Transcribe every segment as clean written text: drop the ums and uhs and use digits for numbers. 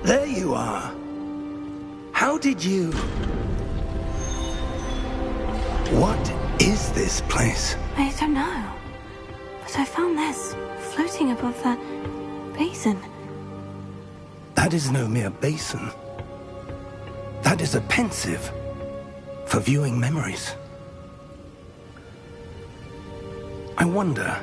There you are. How did you... What is this place? I don't know. But I found this floating above that basin. That is no mere basin. That is a pensive for viewing memories. I wonder...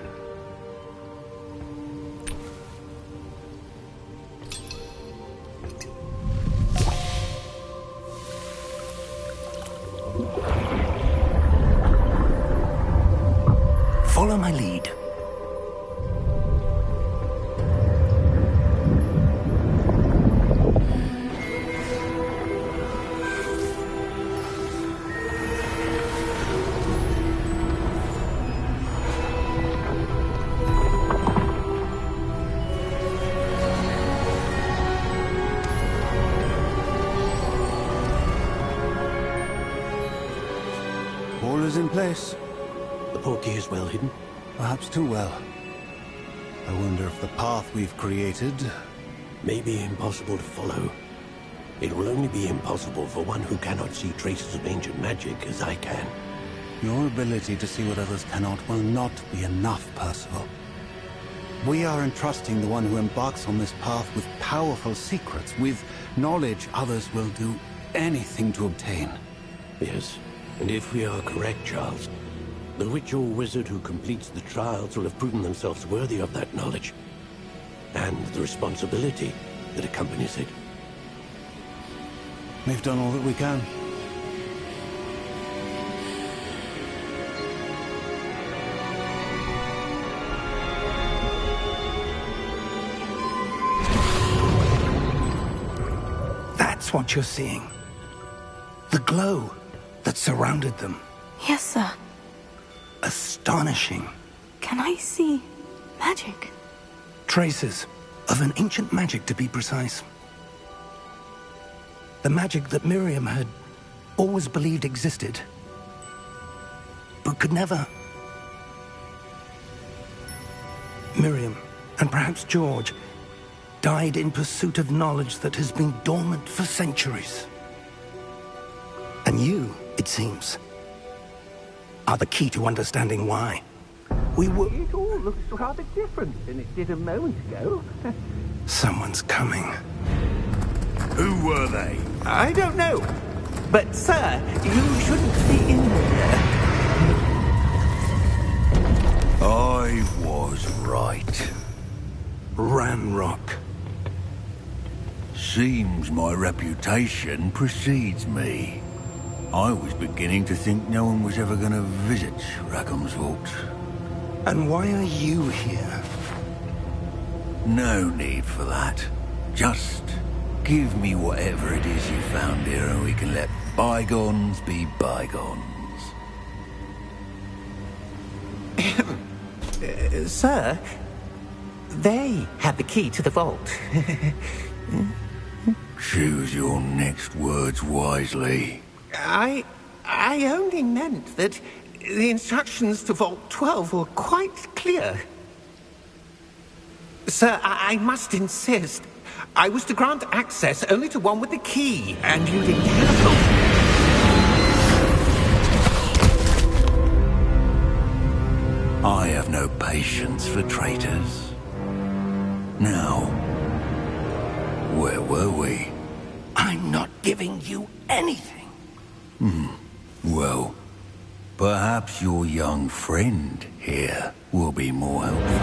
Follow my lead. All is in place. The portkey is well hidden. Perhaps too well. I wonder if the path we've created... May be impossible to follow. It will only be impossible for one who cannot see traces of ancient magic as I can. Your ability to see what others cannot will not be enough, Percival. We are entrusting the one who embarks on this path with powerful secrets, with knowledge others will do anything to obtain. Yes, and if we are correct, Charles, the witch or wizard who completes the trials will have proven themselves worthy of that knowledge, and the responsibility that accompanies it. We've done all that we can. That's what you're seeing. The glow that surrounded them. Yes, sir. Astonishing. Can I see magic? Traces of an ancient magic, to be precise. The magic that Miriam had always believed existed, but could never. Miriam, and perhaps George, died in pursuit of knowledge that has been dormant for centuries. And you, it seems, are the key to understanding why. We were... It all looks rather different than it did a moment ago. Someone's coming. Who were they? I don't know. But, sir, you shouldn't be in here. I was right. Ranrock. Seems my reputation precedes me. I was beginning to think no one was ever going to visit Rackham's Vault. And why are you here? No need for that. Just give me whatever it is you found here and we can let bygones be bygones. Sir, they had the key to the vault. Choose your next words wisely. I only meant that the instructions to Vault 12 were quite clear. Sir, I must insist. I was to grant access only to one with the key, and you didn't have them. I have no patience for traitors. Now, where were we? I'm not giving you anything. Well, perhaps your young friend here will be more helpful.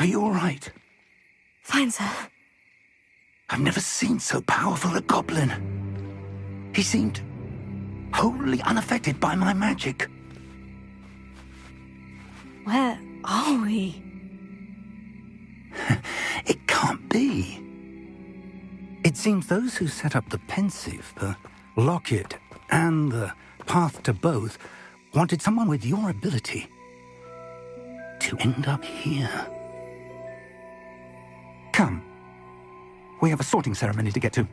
Are you all right? Fine, sir. I've never seen so powerful a goblin. He seemed wholly unaffected by my magic. Where are we? It can't be. It seems those who set up the pensive, the locket, and the path to both wanted someone with your ability to end up here. Come. We have a sorting ceremony to get to.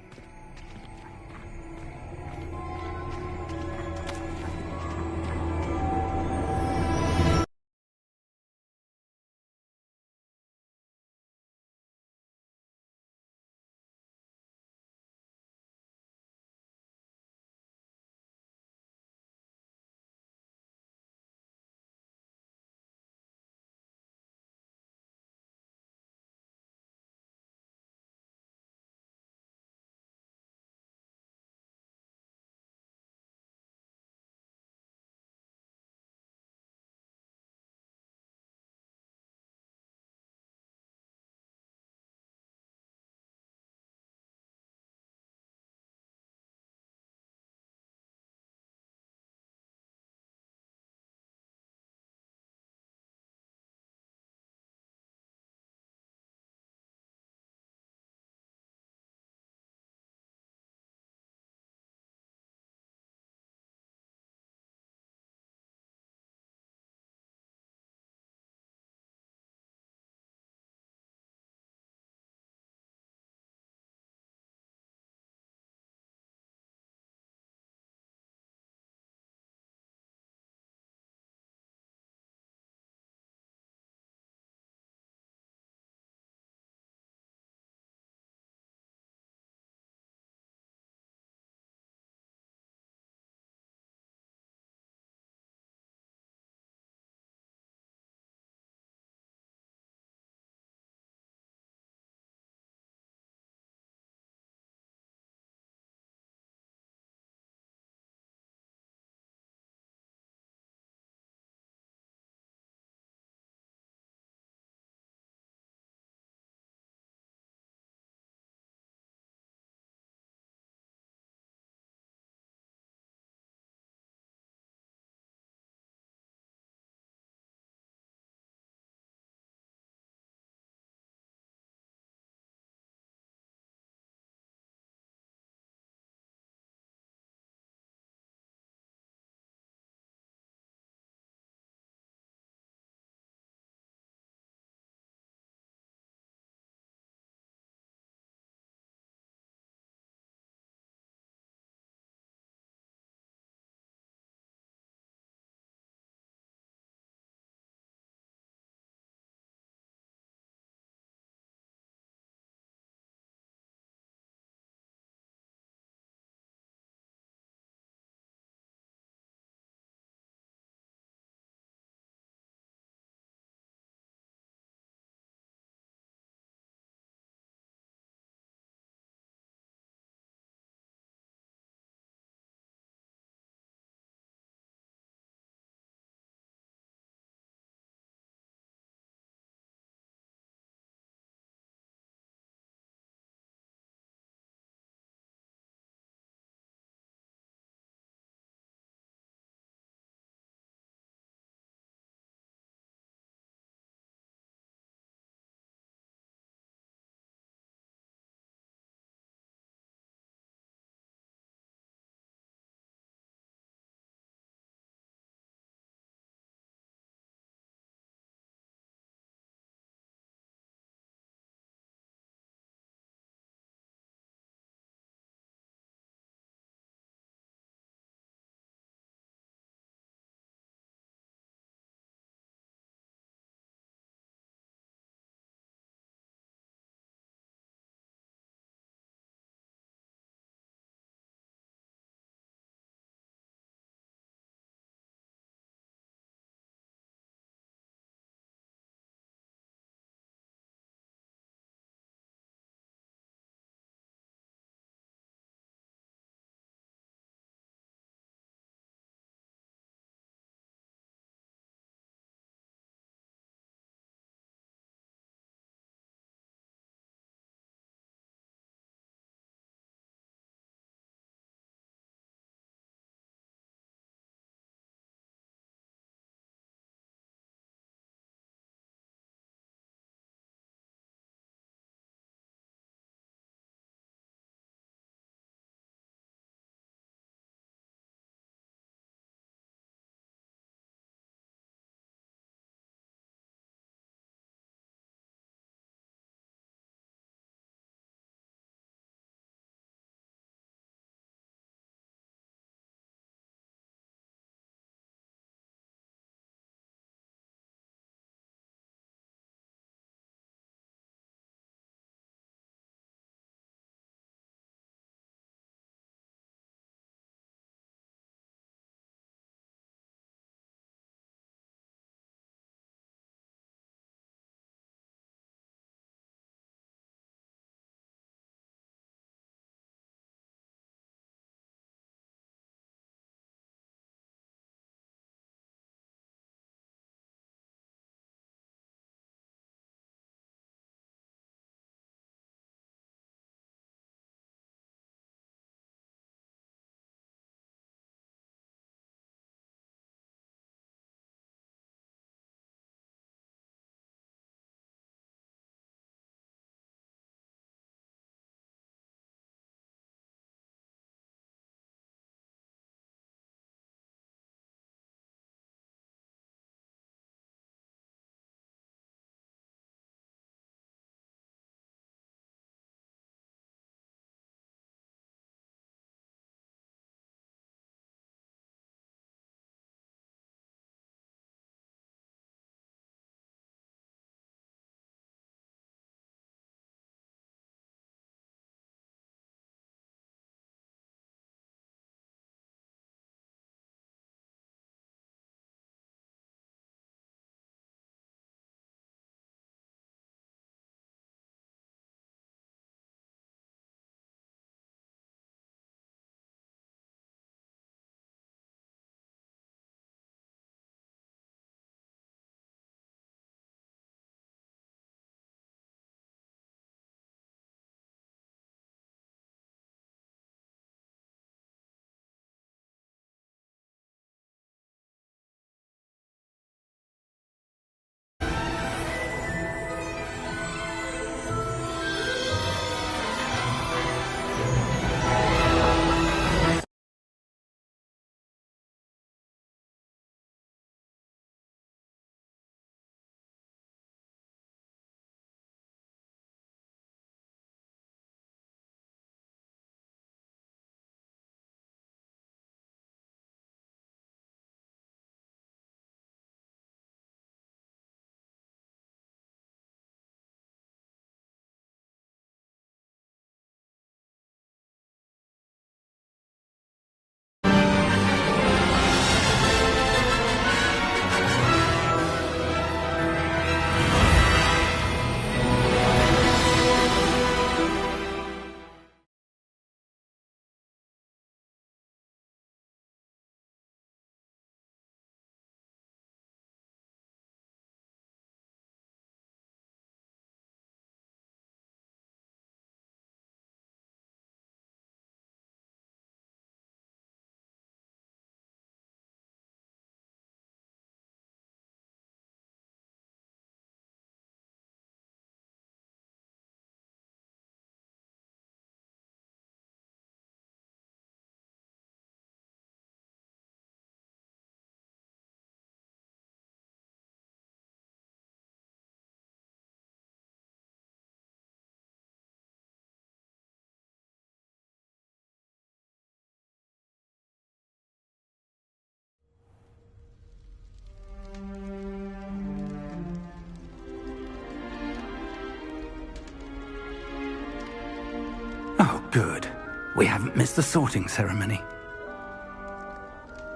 Good. We haven't missed the sorting ceremony.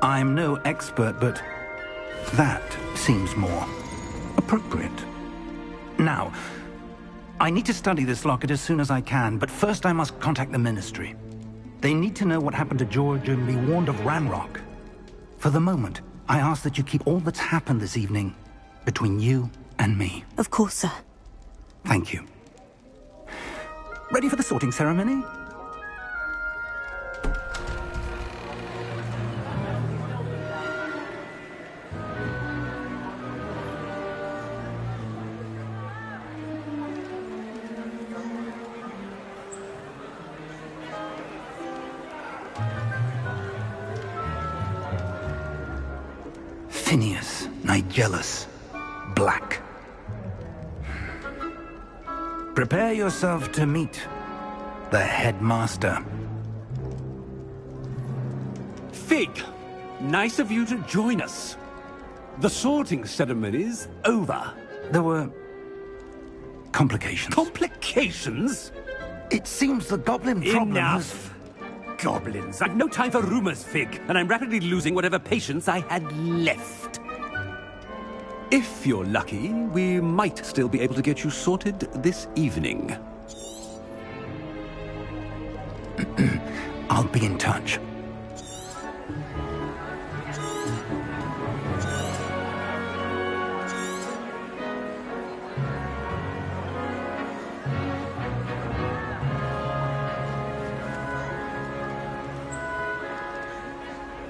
I'm no expert, but that seems more appropriate. Now, I need to study this locket as soon as I can, but first I must contact the Ministry. They need to know what happened to George and be warned of Ranrock. For the moment, I ask that you keep all that's happened this evening between you and me. Of course, sir. Thank you. Ready for the sorting ceremony? Phineas, Nigellus, Black. Prepare yourself to meet the headmaster. Fig, nice of you to join us. The sorting ceremony's over. There were complications. Complications? It seems the goblin problem has... Enough! Goblins. I've no time for rumors, Fig, and I'm rapidly losing whatever patience I had left. If you're lucky, we might still be able to get you sorted this evening. I'll be in touch.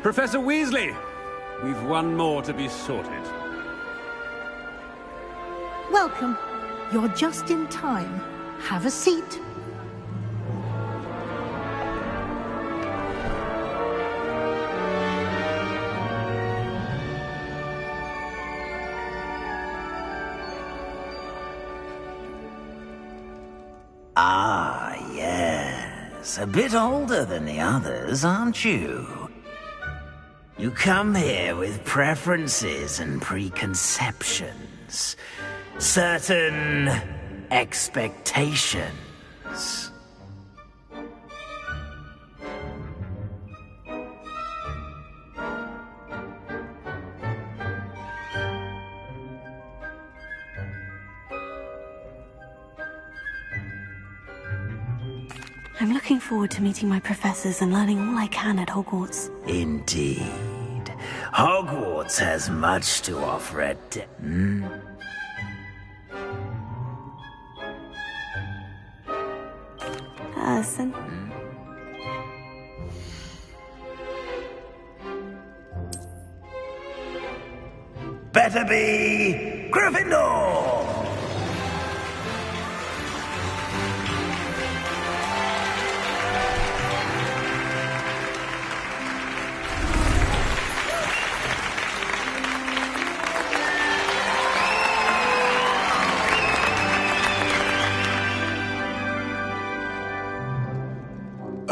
Professor Weasley, we've one more to be sorted. Welcome. You're just in time. Have a seat. Ah, yes. A bit older than the others, aren't you? You come here with preferences and preconceptions. Certain expectations. I'm looking forward to meeting my professors and learning all I can at Hogwarts. Indeed. Hogwarts has much to offer at... Son. Better be Gryffindor!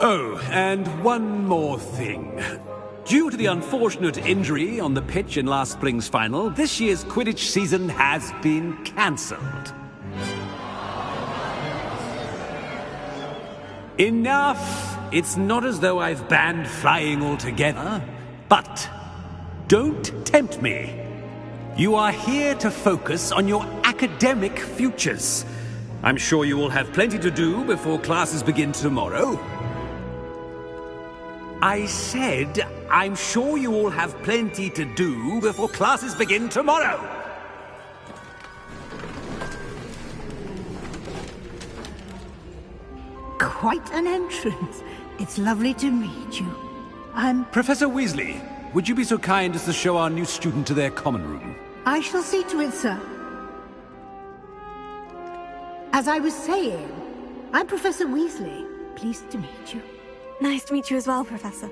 Oh, and one more thing. Due to the unfortunate injury on the pitch in last spring's final, this year's Quidditch season has been cancelled. Enough! It's not as though I've banned flying altogether, but don't tempt me. You are here to focus on your academic futures. I'm sure you will have plenty to do before classes begin tomorrow. I said, I'm sure you all have plenty to do before classes begin tomorrow. Quite an entrance. It's lovely to meet you. I'm... Professor Weasley, would you be so kind as to show our new student to their common room? I shall see to it, sir. As I was saying, I'm Professor Weasley. Pleased to meet you. Nice to meet you as well, Professor.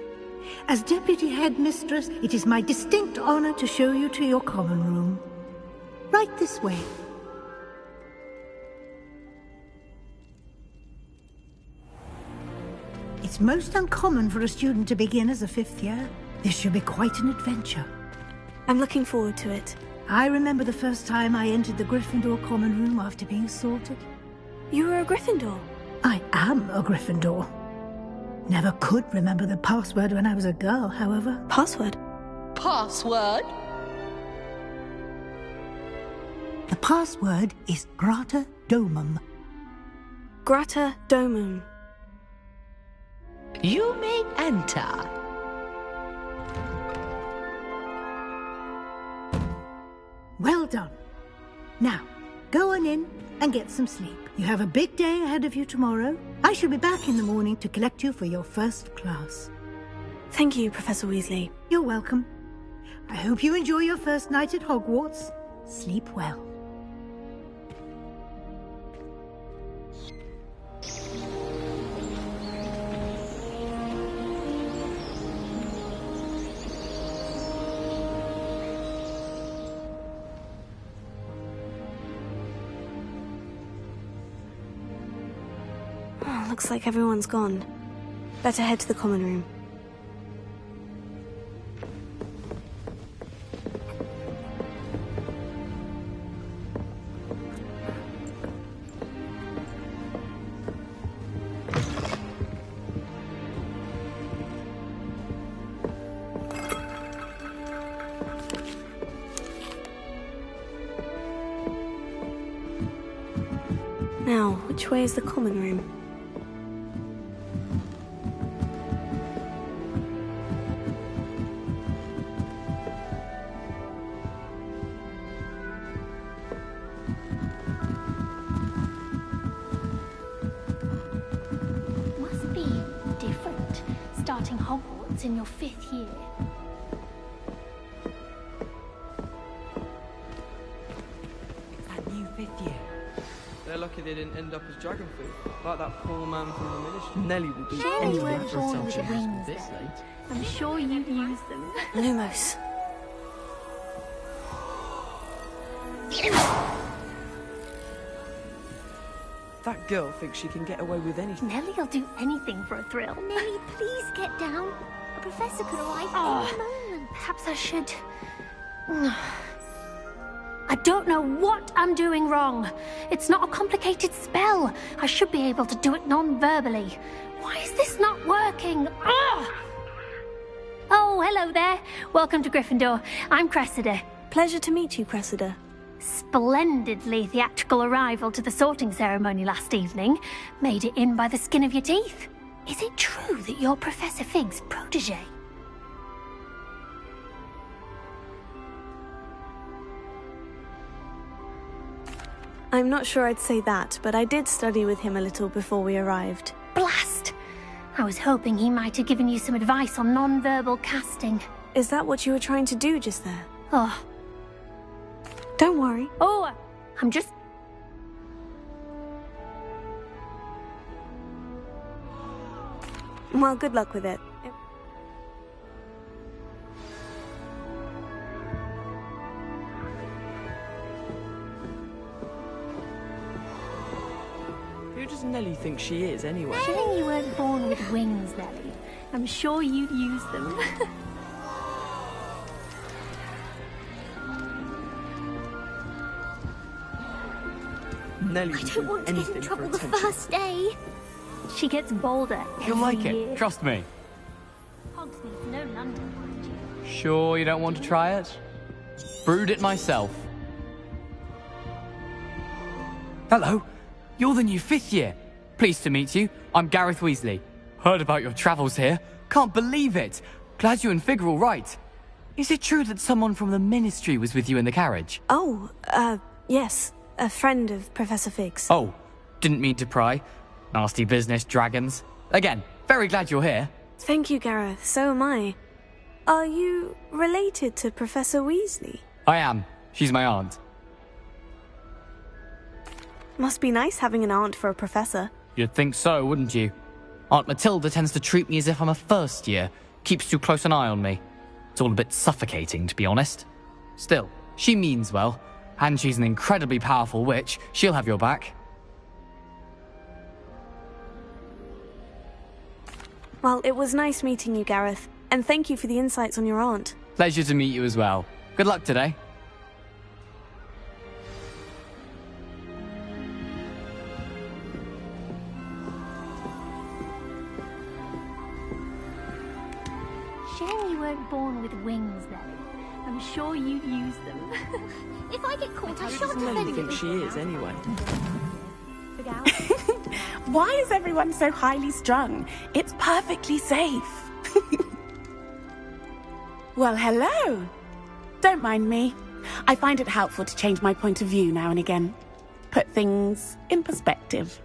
As Deputy Headmistress, it is my distinct honor to show you to your common room. Right this way. It's most uncommon for a student to begin as a fifth year. This should be quite an adventure. I'm looking forward to it. I remember the first time I entered the Gryffindor common room after being sorted. You were a Gryffindor? I am a Gryffindor. Never could remember the password when I was a girl, however. Password? Password? The password is Grata Domum. Grata Domum. You may enter. Well done. Now, go on in and get some sleep. You have a big day ahead of you tomorrow. I shall be back in the morning to collect you for your first class. Thank you, Professor Weasley. You're welcome. I hope you enjoy your first night at Hogwarts. Sleep well. Oh, looks like everyone's gone. Better head to the common room. Now, which way is the common room? Must be different starting Hogwarts in your 5th year. That new 5th year. They're lucky they didn't end up as dragon food, like that poor man from the ministry. Nelly would do Sure you anything weren't for a born with selfie wings this then. late. I'm sure you'd use them. Lumos. That girl thinks she can get away with anything. Nelly'll do anything for a thrill. Nelly, please get down. A professor could arrive any moment. Perhaps I should... I don't know what I'm doing wrong. It's not a complicated spell. I should be able to do it non-verbally. Why is this not working? Ugh! Oh, hello there. Welcome to Gryffindor. I'm Cressida. Pleasure to meet you, Cressida. Splendidly theatrical arrival to the sorting ceremony last evening. Made it in by the skin of your teeth. Is it true that you're Professor Fig's protege? I'm not sure I'd say that, but I did study with him a little before we arrived. Blast! I was hoping he might have given you some advice on non-verbal casting. Is that what you were trying to do just there? Oh. Don't worry. Oh, I'm just... Well, good luck with it. Who does Nelly think she is, anyway? Shame you weren't born with wings, Nelly. I'm sure you'd use them. Nelly I would don't do want to get in anything for trouble the attention. first day. She gets bolder You'll every like year. it, trust me. Hogsmeade's no London, mind you. Sure you don't want to try it? Brewed it myself. Hello, you're the new 5th year. Pleased to meet you. I'm Gareth Weasley. Heard about your travels here. Can't believe it. Glad you and Fig are all right. Is it true that someone from the Ministry was with you in the carriage? Oh, yes. A friend of Professor Fig's. Oh, didn't mean to pry. Nasty business, dragons. Again, very glad you're here. Thank you, Gareth. So am I. Are you related to Professor Weasley? I am. She's my aunt. Must be nice having an aunt for a professor. You'd think so, wouldn't you? Aunt Matilda tends to treat me as if I'm a first year. Keeps too close an eye on me. It's all a bit suffocating, to be honest. Still, she means well. And she's an incredibly powerful witch. She'll have your back. Well, it was nice meeting you, Gareth. And thank you for the insights on your aunt. Pleasure to meet you as well. Good luck today. born with wings, then. I'm sure you'd use them. If I get caught, I shan't Who offend do you think she is, anyway? Why is everyone so highly strung? It's perfectly safe. Well, hello. Don't mind me. I find it helpful to change my point of view now and again. Put things in perspective.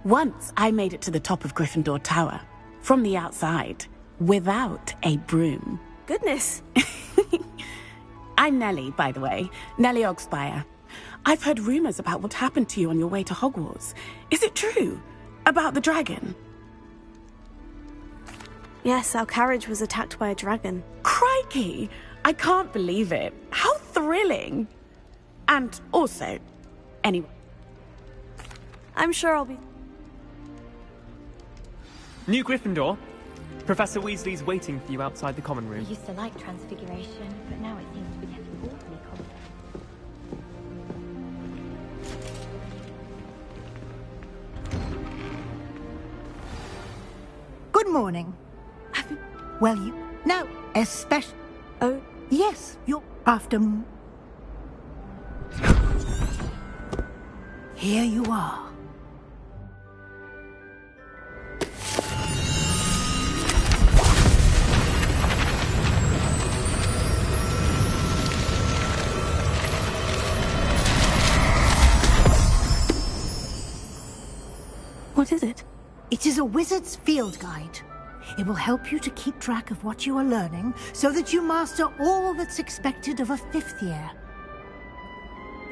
Once I made it to the top of Gryffindor Tower, from the outside, without a broom. Goodness. I'm Nellie, by the way. Nellie Ogspire. I've heard rumors about what happened to you on your way to Hogwarts. Is it true? About the dragon? Yes, our carriage was attacked by a dragon. Crikey! I can't believe it. How thrilling! And also, anyway. I'm sure I'll be... New Gryffindor. Professor Weasley's waiting for you outside the common room. I used to like Transfiguration, but now it seems to be getting awfully common. Good morning. Well, you... No, especially... Oh? Yes, you're after... Here you are. What is it? It is a wizard's field guide. It will help you to keep track of what you are learning so that you master all that's expected of a 5th year.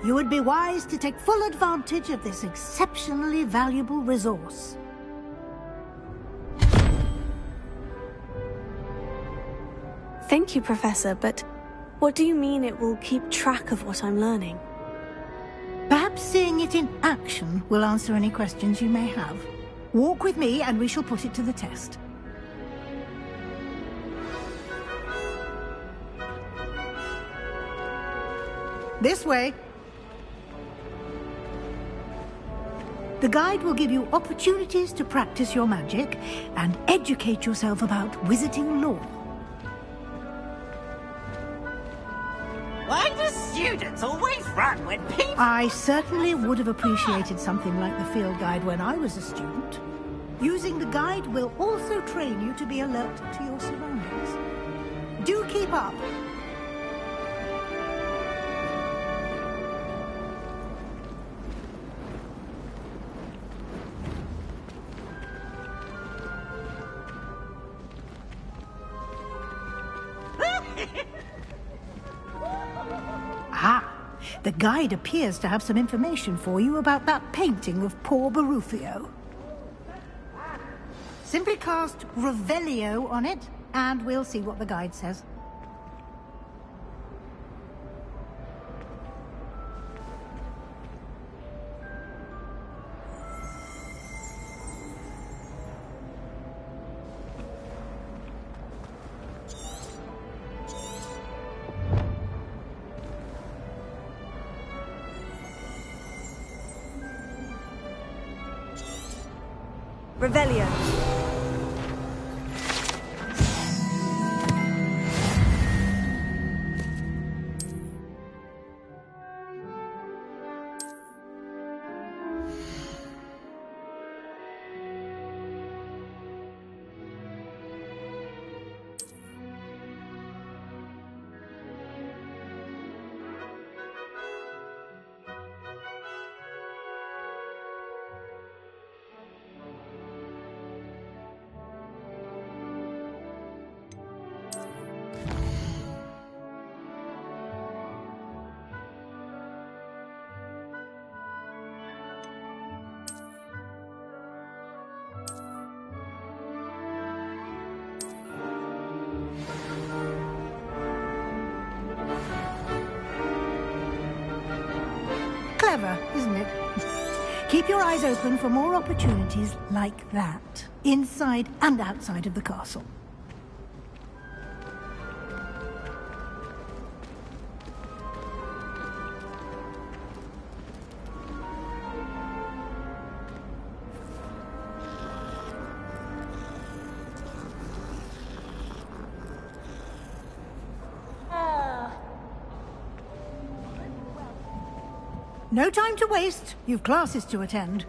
You would be wise to take full advantage of this exceptionally valuable resource. Thank you, Professor, but what do you mean it will keep track of what I'm learning? Perhaps seeing it in action will answer any questions you may have. Walk with me and we shall put it to the test. This way. The guide will give you opportunities to practice your magic and educate yourself about wizarding lore. Why do students always run when people... I certainly would have appreciated something like the field guide when I was a student. Using the guide will also train you to be alert to your surroundings. Do keep up. The guide appears to have some information for you about that painting of poor Barufio. Simply cast Revelio on it, and we'll see what the guide says. Revelio. Clever, isn't it? Keep your eyes open for more opportunities like that, inside and outside of the castle. No time to waste. You've classes to attend.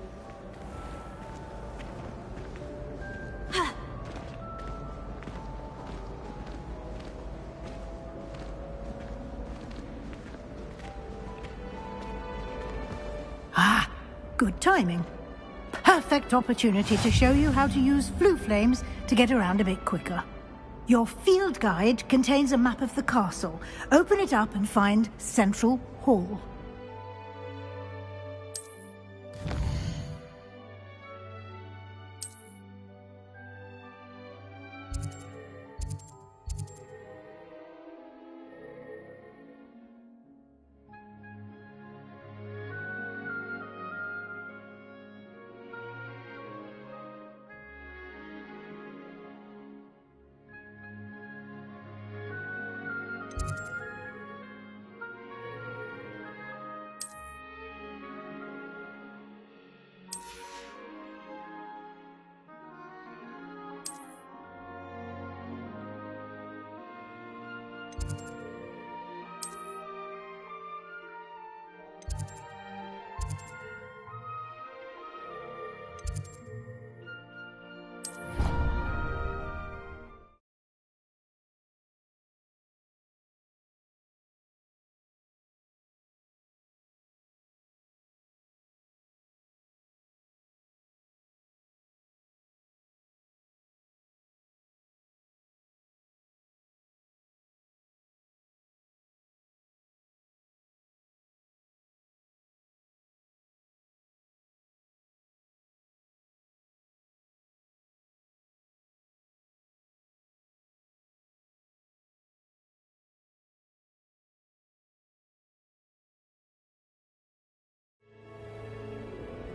Ah, good timing. Perfect opportunity to show you how to use flue flames to get around a bit quicker. Your field guide contains a map of the castle. Open it up and find Central Hall.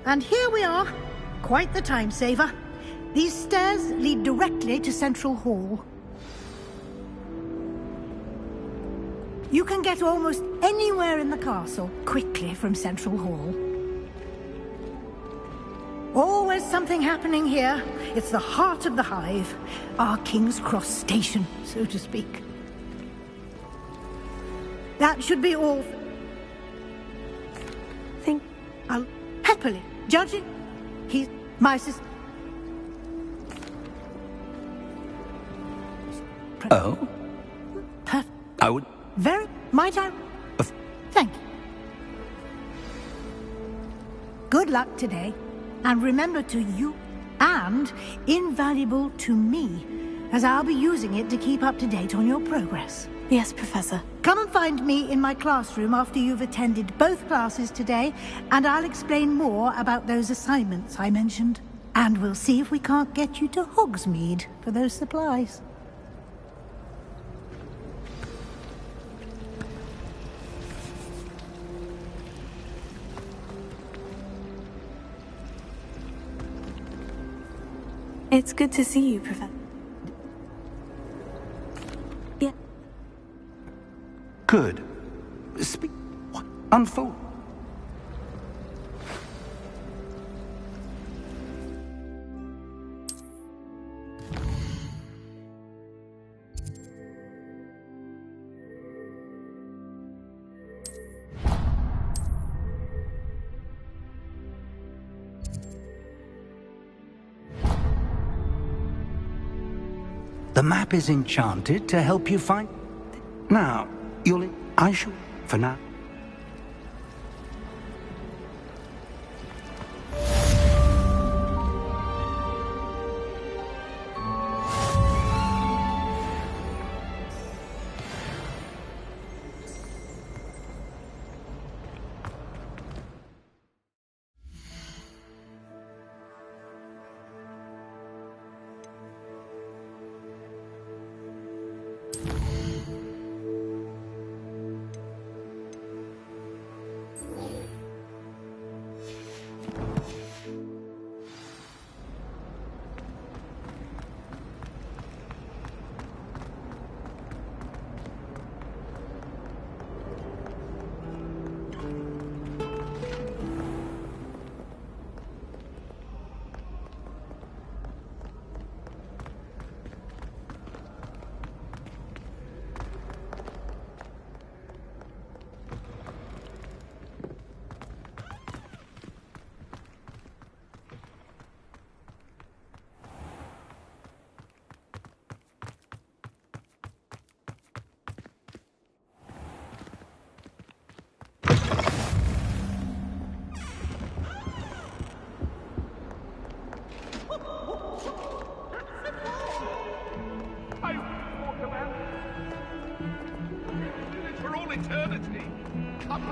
And here we are. Quite the time saver. These stairs lead directly to Central Hall. You can get almost anywhere in the castle quickly from Central Hall. Always something happening here. It's the heart of the hive. Our King's Cross station, so to speak. That should be all. I'll happily judge it. He's my sister. Oh? Perfect. I would... Very... Might I... Thank you. Good luck today. And remember to you, and invaluable to me, as I'll be using it to keep up to date on your progress. Yes, Professor. Come and find me in my classroom after you've attended both classes today, and I'll explain more about those assignments I mentioned. And we'll see if we can't get you to Hogsmeade for those supplies. It's good to see you, Professor. Yeah. Good. Speak. What? Unfold. The map is enchanted to help you find... Now, I shall... For now.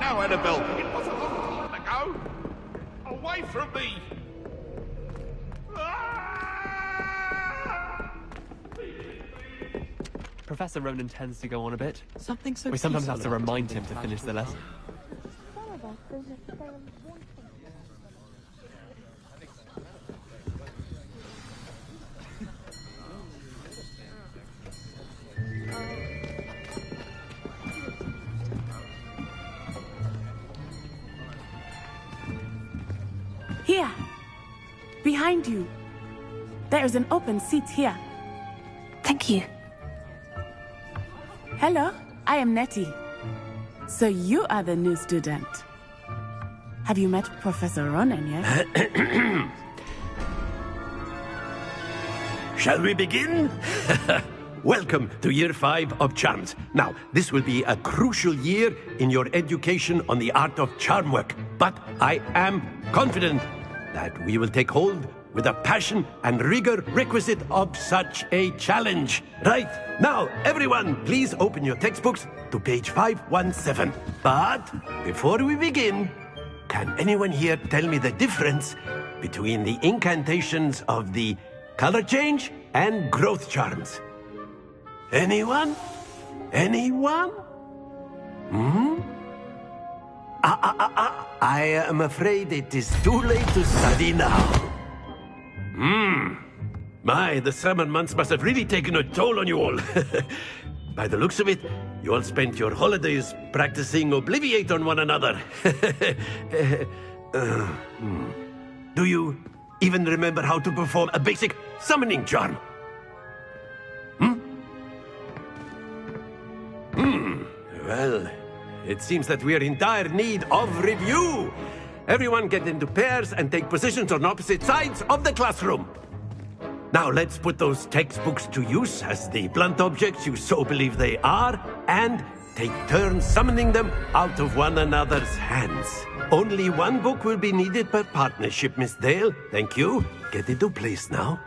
Now, Annabelle, it was a long time ago. Away from me. Professor Ronan tends to go on a bit. Something so We sometimes have to peaceful about remind him to finish the lesson. Here. Behind you. There is an open seat here. Thank you. Hello, I am Nettie. So you are the new student. Have you met Professor Ronan yet? Shall we begin? Welcome to Year 5 of Charms. Now, this will be a crucial year in your education on the art of charm work. But I am confident that we will take hold with the passion and rigor requisite of such a challenge. Right, now, everyone, please open your textbooks to page 517. But before we begin, can anyone here tell me the difference between the incantations of the color change and growth charms? Anyone? Anyone? I am afraid it is too late to study now. My, the summer months must have really taken a toll on you all. By the looks of it, you all spent your holidays practicing Obliviate on one another. Do you even remember how to perform a basic summoning charm? Well, it seems that we are in dire need of review. Everyone get into pairs and take positions on opposite sides of the classroom. Now let's put those textbooks to use as the blunt objects you so believe they are, and take turns summoning them out of one another's hands. Only one book will be needed per partnership, Miss Dale. Thank you. Get into place now.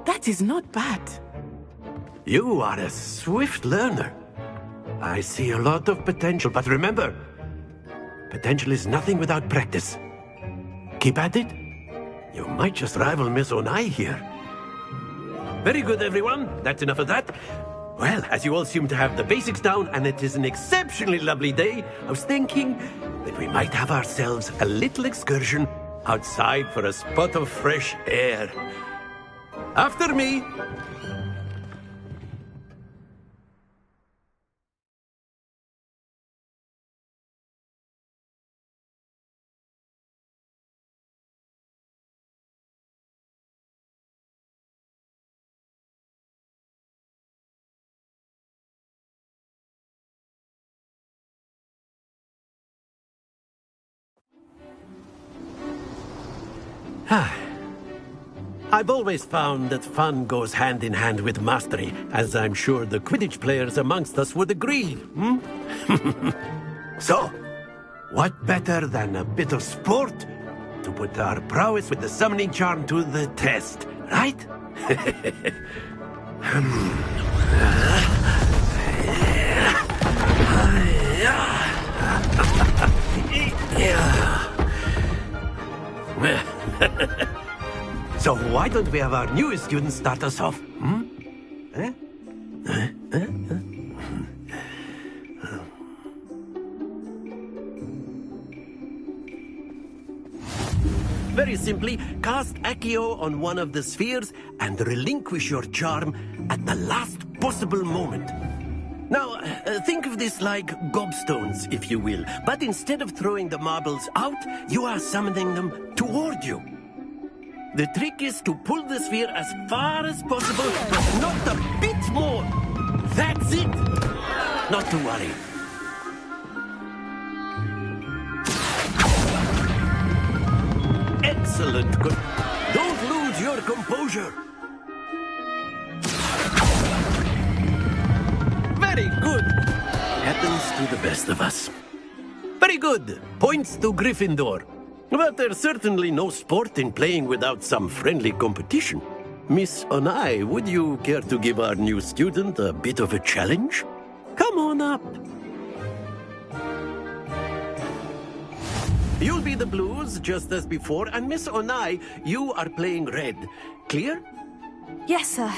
That is not bad. You are a swift learner. I see a lot of potential, but remember, potential is nothing without practice. Keep at it. You might just rival Miss Onai here. Very good, everyone. That's enough of that. Well, as you all seem to have the basics down, and it is an exceptionally lovely day, I was thinking that we might have ourselves a little excursion outside for a spot of fresh air. After me. I've always found that fun goes hand in hand with mastery, as I'm sure the Quidditch players amongst us would agree. So, what better than a bit of sport to put our prowess with the summoning charm to the test, right? So why don't we have our newest student start us off? Very simply, cast Accio on one of the spheres and relinquish your charm at the last possible moment. Now, think of this like gobstones, if you will. But instead of throwing the marbles out, you are summoning them toward you. The trick is to pull the sphere as far as possible, but not a bit more. That's it. Not to worry. Excellent. Don't lose your composure. Very good. Happens to the best of us. Very good. Points to Gryffindor. But there's certainly no sport in playing without some friendly competition. Miss Onai, would you care to give our new student a bit of a challenge? Come on up. You'll be the blues, just as before, and Miss Onai, you are playing red. Clear? Yes, sir.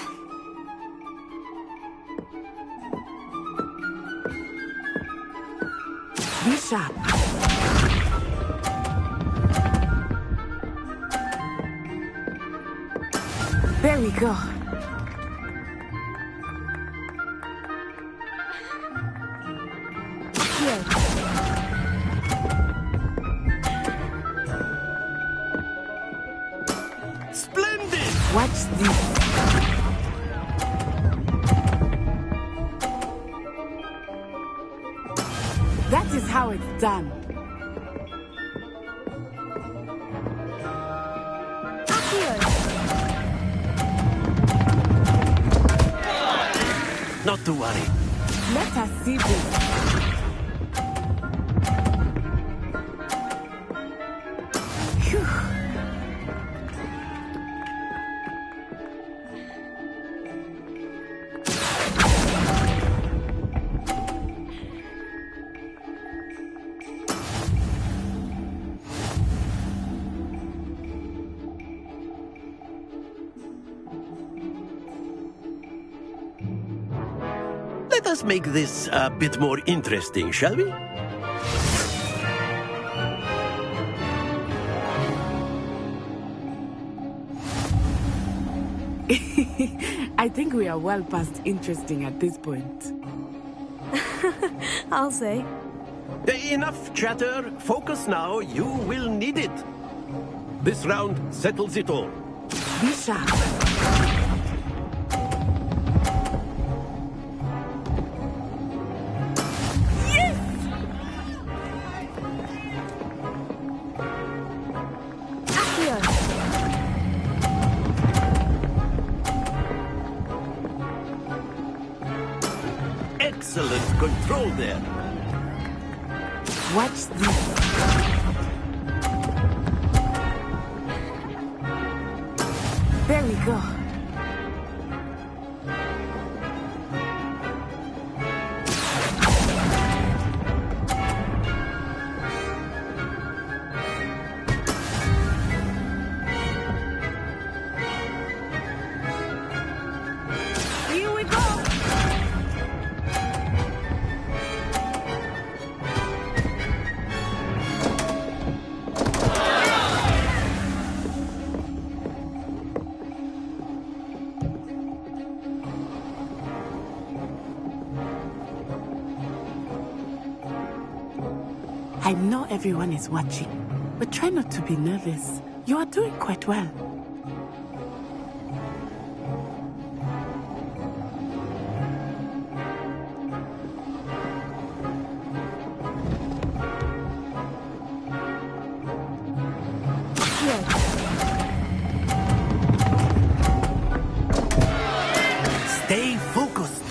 Be sharp. There we go. Here. Splendid! Watch this. That is how it's done. Not to worry. Let us see this. Phew. Let us make this a bit more interesting, shall we? I think we are well past interesting at this point. I'll say. Enough chatter. Focus now. You will need it. This round settles it all. Be sharp. Excellent control there. Watch this. There we go. Here we go. I know everyone is watching, but try not to be nervous. You are doing quite well. Stay focused.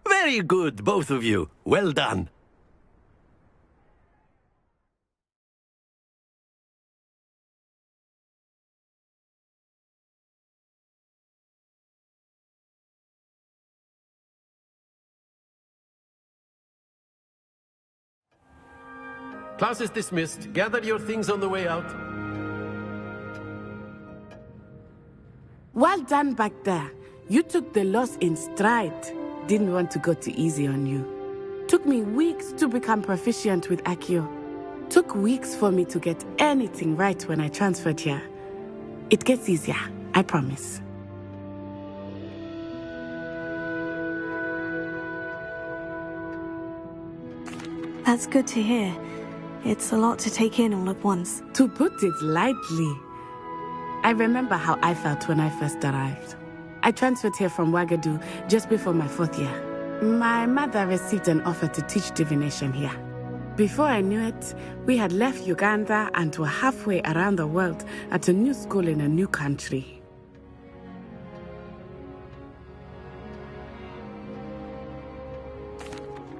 Very good, both of you. Well done. Class is dismissed. Gather your things on the way out. Well done back there. You took the loss in stride. Didn't want to go too easy on you. Took me weeks to become proficient with Accio. Took weeks for me to get anything right when I transferred here. It gets easier, I promise. That's good to hear. It's a lot to take in all at once. To put it lightly, I remember how I felt when I first arrived. I transferred here from Ouagadougou just before my 4th year. My mother received an offer to teach divination here. Before I knew it, we had left Uganda and were halfway around the world at a new school in a new country.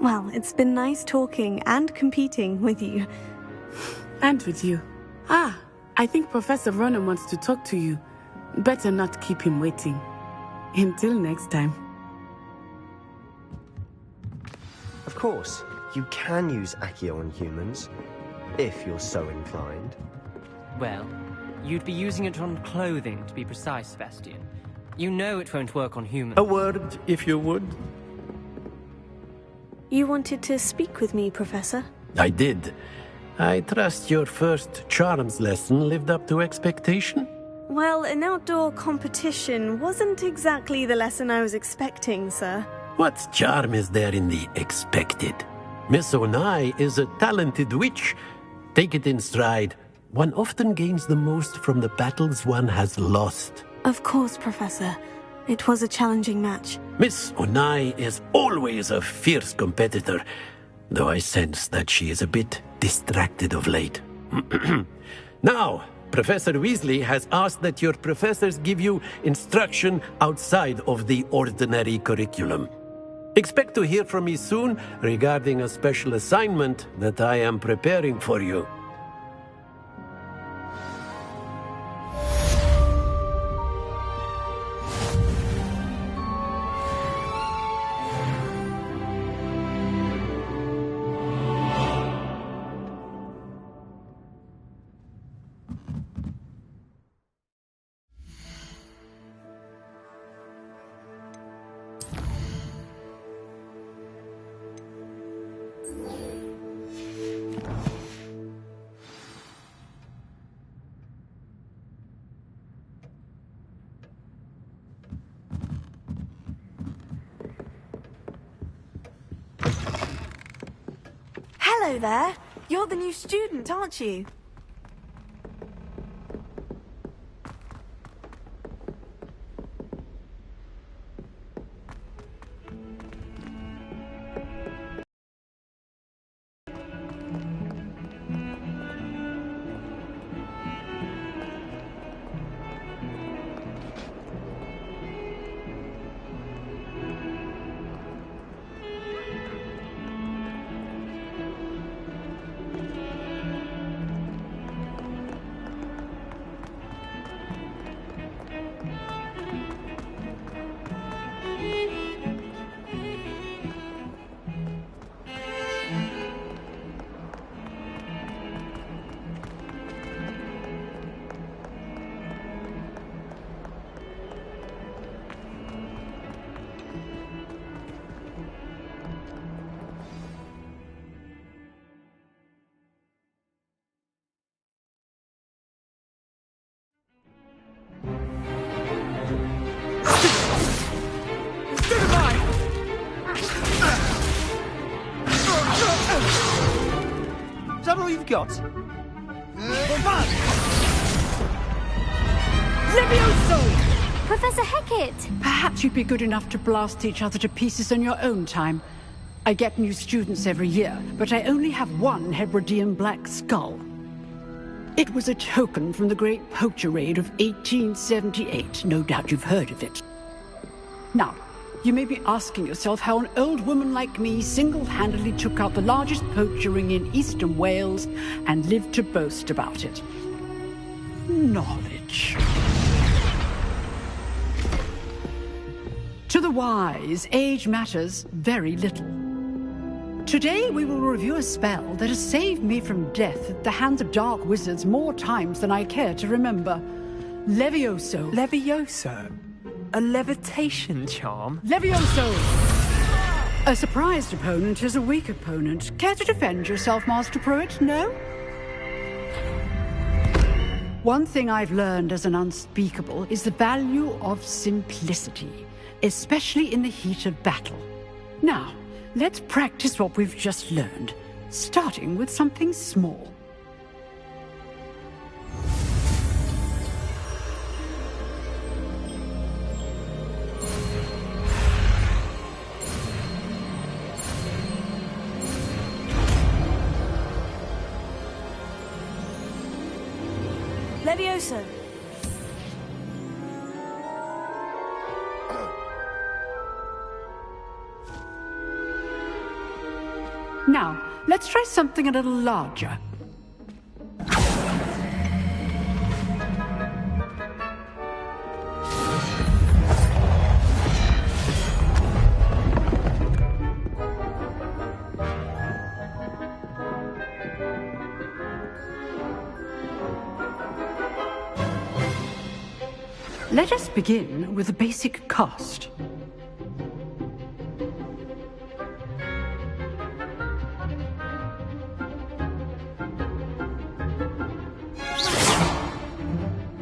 Well, it's been nice talking and competing with you. And with you. Ah, I think Professor Ronan wants to talk to you. Better not keep him waiting. Until next time. Of course, you can use Accio on humans, if you're so inclined. Well, you'd be using it on clothing, to be precise, Sebastian. You know it won't work on humans. A word, if you would. You wanted to speak with me, Professor? I did. I trust your first charms lesson lived up to expectation? Well, an outdoor competition wasn't exactly the lesson I was expecting, sir. What charm is there in the expected? Miss Onai is a talented witch. Take it in stride. One often gains the most from the battles one has lost. Of course, Professor. It was a challenging match. Miss Onai is always a fierce competitor, though I sense that she is a bit distracted of late. Now, Professor Weasley has asked that your professors give you instruction outside of the ordinary curriculum. Expect to hear from me soon regarding a special assignment that I am preparing for you. Hello there. You're the new student, aren't you? Is that all you've got? Levioso! Professor Hecat! Perhaps you'd be good enough to blast each other to pieces in your own time. I get new students every year, but I only have one Hebridean black skull. It was a token from the Great Poacher Raid of 1878. No doubt you've heard of it. Now, you may be asking yourself how an old woman like me single-handedly took out the largest poacher ring in eastern Wales and lived to boast about it. Knowledge. To the wise, age matters very little. Today we will review a spell that has saved me from death at the hands of dark wizards more times than I care to remember. Levioso. Levioso? A levitation charm? Levioso! A surprised opponent is a weak opponent. Care to defend yourself, Master Pruitt? No? One thing I've learned as an unspeakable is the value of simplicity, especially in the heat of battle. Now, let's practice what we've just learned. starting with something small. Levioso. Now, let's try something a little larger. Let us begin with a basic cast.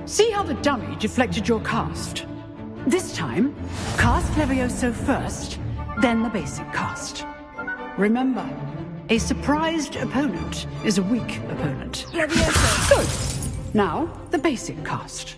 See how the dummy deflected your cast? This time, cast Levioso first, then the basic cast. Remember, a surprised opponent is a weak opponent. Levioso. Good. Now, the basic cast.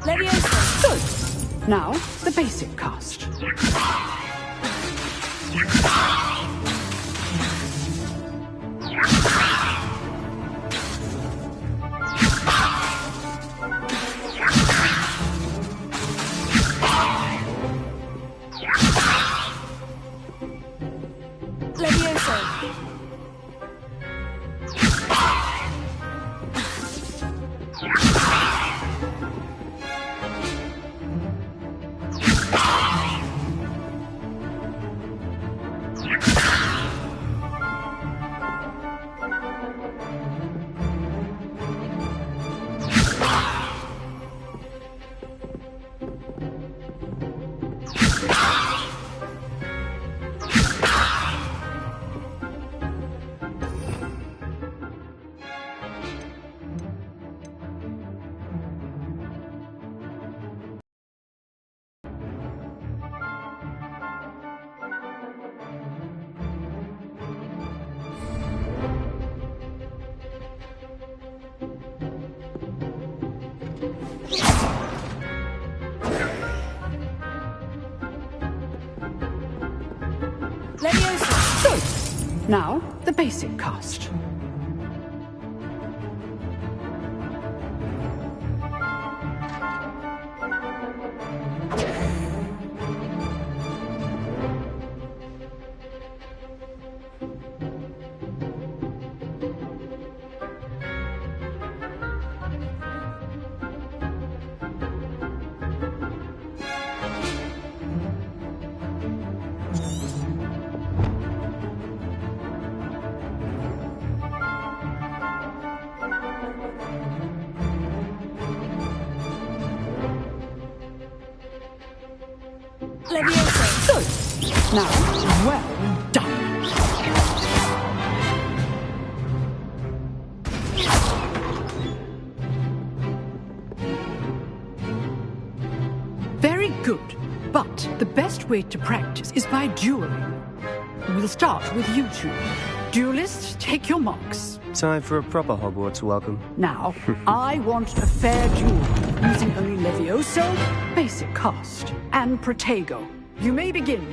Levioso. Good. Now, the basic cast. Levioso. Good. Now, the basic cast. Levioso. Good. Now, well done. Very good. But the best way to practice is by dueling. We'll start with you two. Duelists, take your marks. Time for a proper Hogwarts welcome. Now, I want a fair duel, using only Levioso, basic cast, and Protego. You may begin.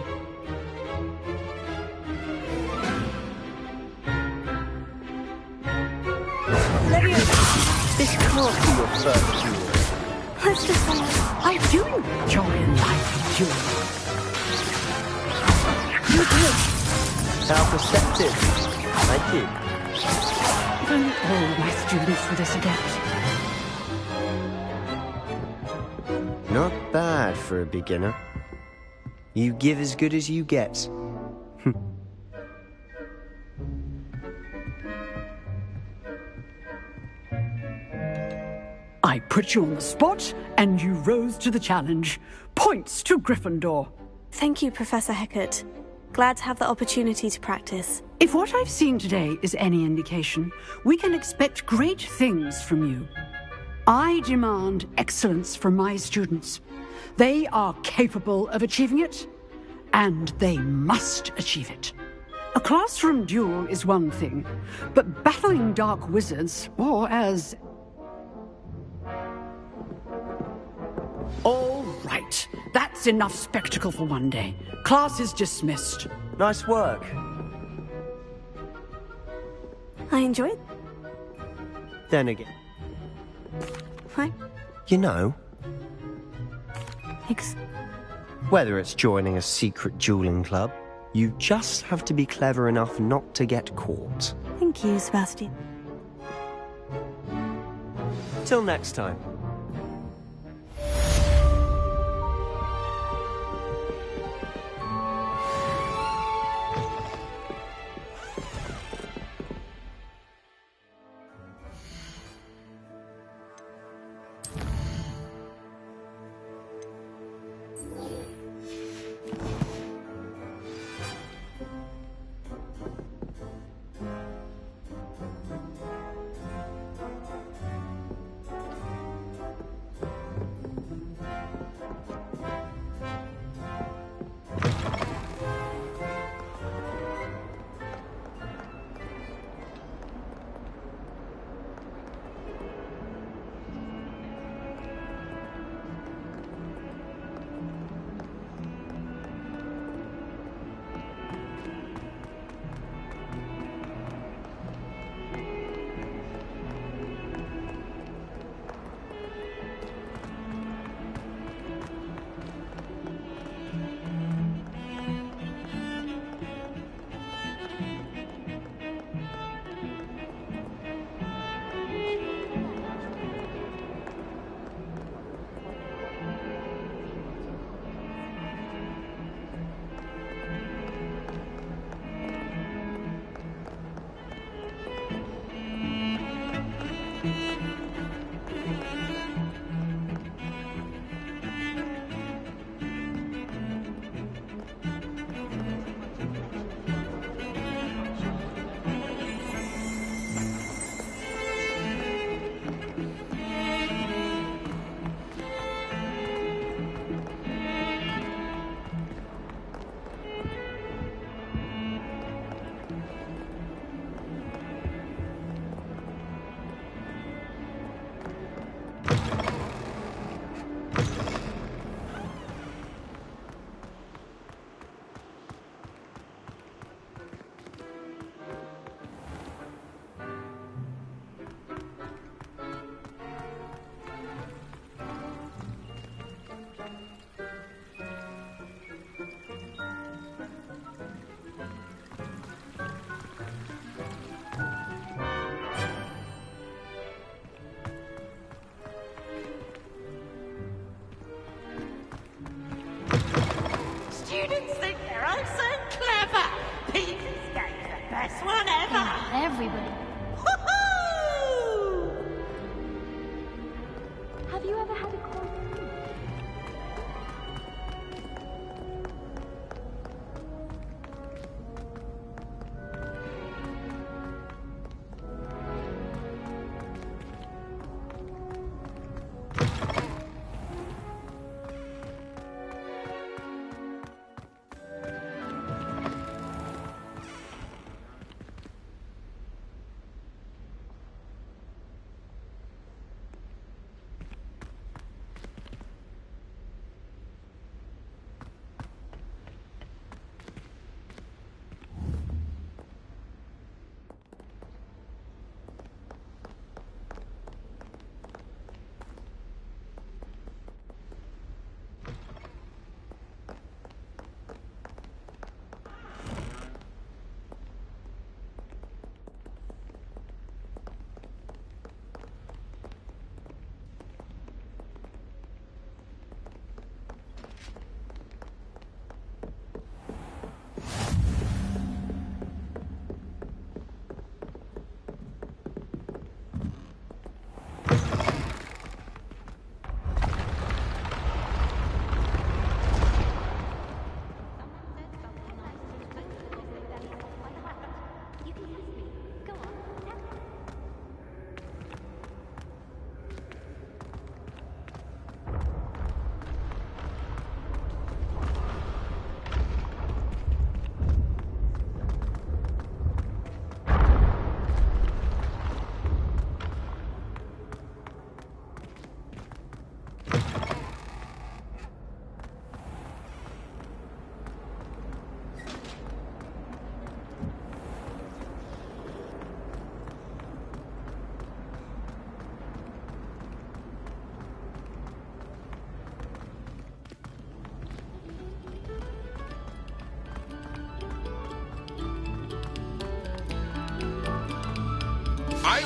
Levioso. This can't be your first duel. Let's just say I do enjoy a lively duel. You did. How perceptive. Thank you. If only all my students were this adept. Not bad for a beginner. You give as good as you get. I put you on the spot, and you rose to the challenge. Points to Gryffindor. Thank you, Professor Hecat. Glad to have the opportunity to practice. If what I've seen today is any indication, we can expect great things from you. I demand excellence from my students. They are capable of achieving it, and they must achieve it. A classroom duel is one thing, but battling dark wizards, or as... All right, that's enough spectacle for one day. Class is dismissed. Nice work. I enjoyed. Then again. What? You know, Ex- whether it's joining a secret dueling club, you just have to be clever enough not to get caught. Thank you, Sebastian. Till next time.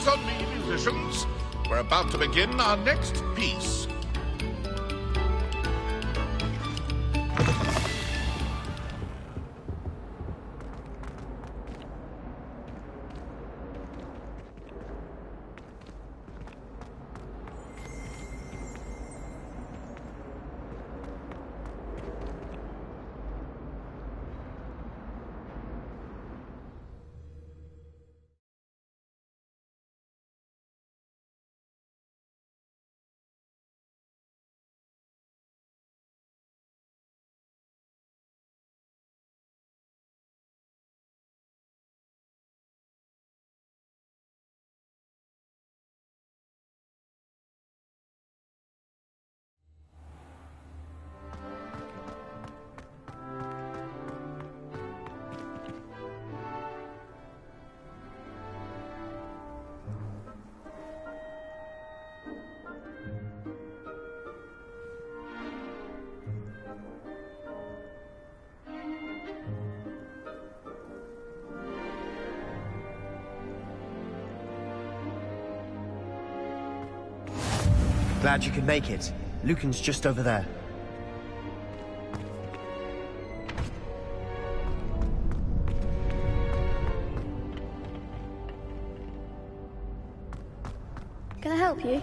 eyes on me, musicians. We're about to begin our next piece. Glad you could make it. Lucan's just over there. Can I help you?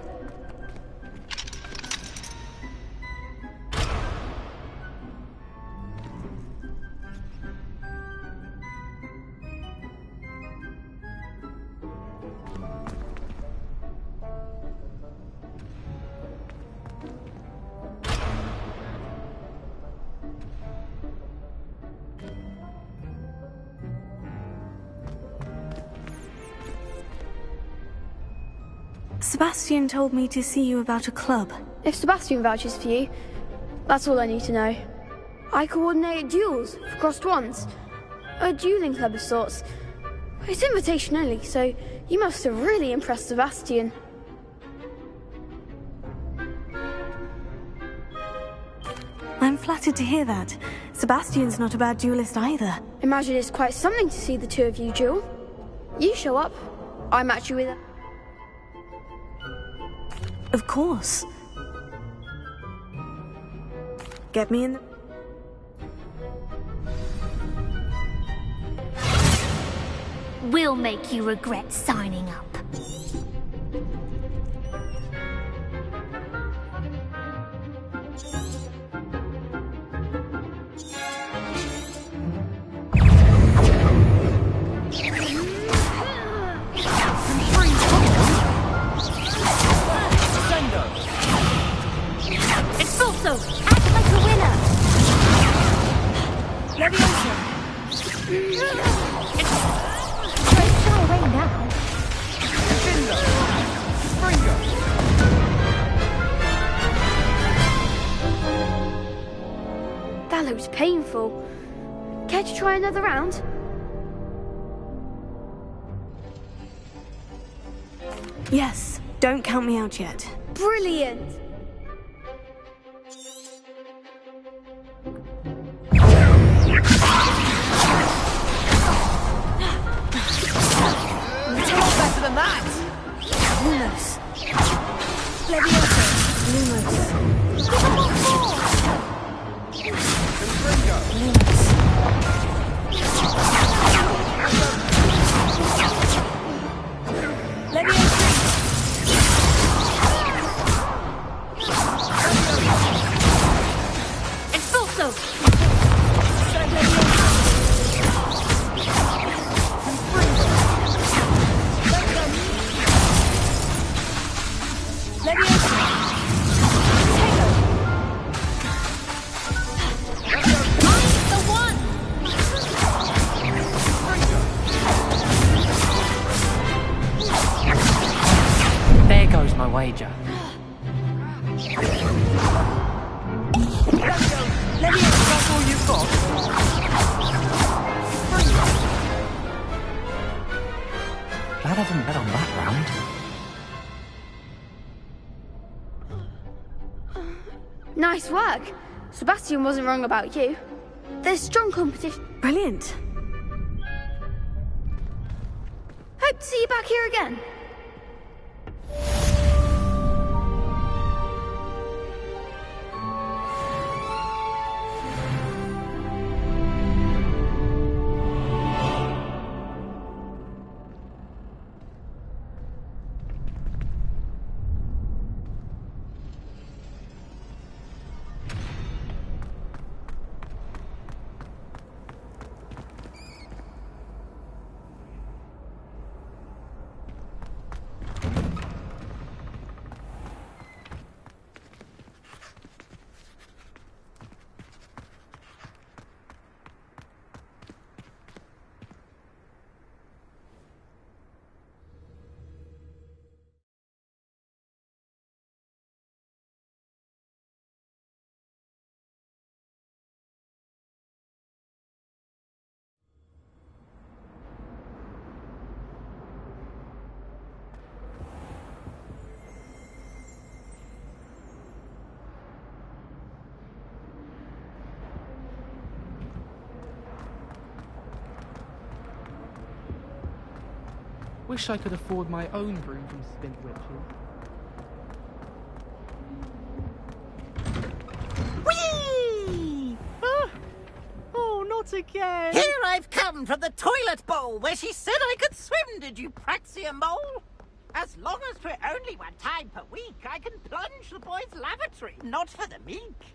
Sebastian told me to see you about a club. If Sebastian vouches for you, that's all I need to know. I coordinate duels for crossed wands. A dueling club of sorts. It's invitation only, so you must have really impressed Sebastian. I'm flattered to hear that. Sebastian's not a bad duelist either. Imagine it's quite something to see the two of you duel. You show up, I match you with a... Of course. Get me in the... We'll make you regret signing up. That looks painful. Care to try another round? Yes, don't count me out yet. Brilliant! Better than that! Lumos. Leviosa. Lumos. There goes my wager. That's all you've got? Glad I didn't bet on that round. Nice work. Sebastian wasn't wrong about you. There's strong competition. Brilliant. Hope to see you back here again. Wish I could afford my own broom from Spintwitches. Whee! Oh, not again! Here I've come from the toilet bowl where she said I could swim, did you praxia mole? As long as 'twere only one time per week, I can plunge the boys' lavatory, not for the meek.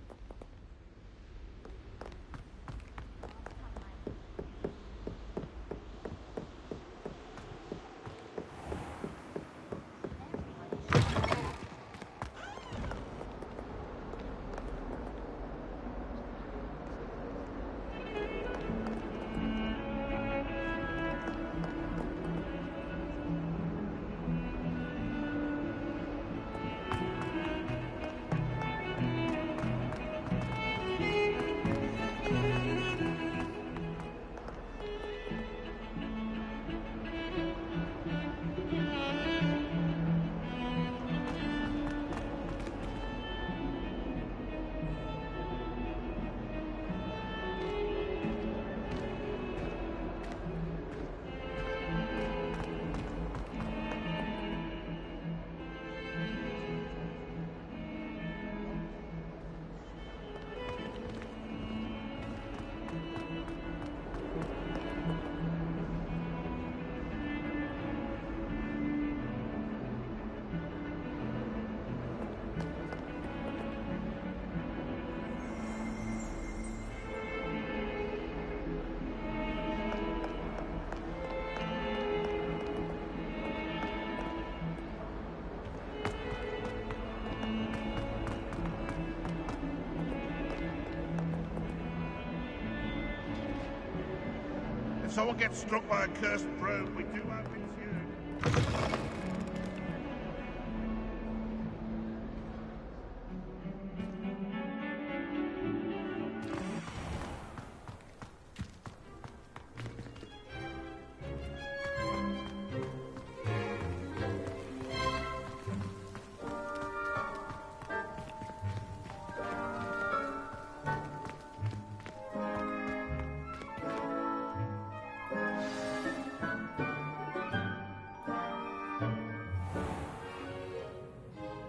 If someone gets struck by a cursed broom, we do have it too.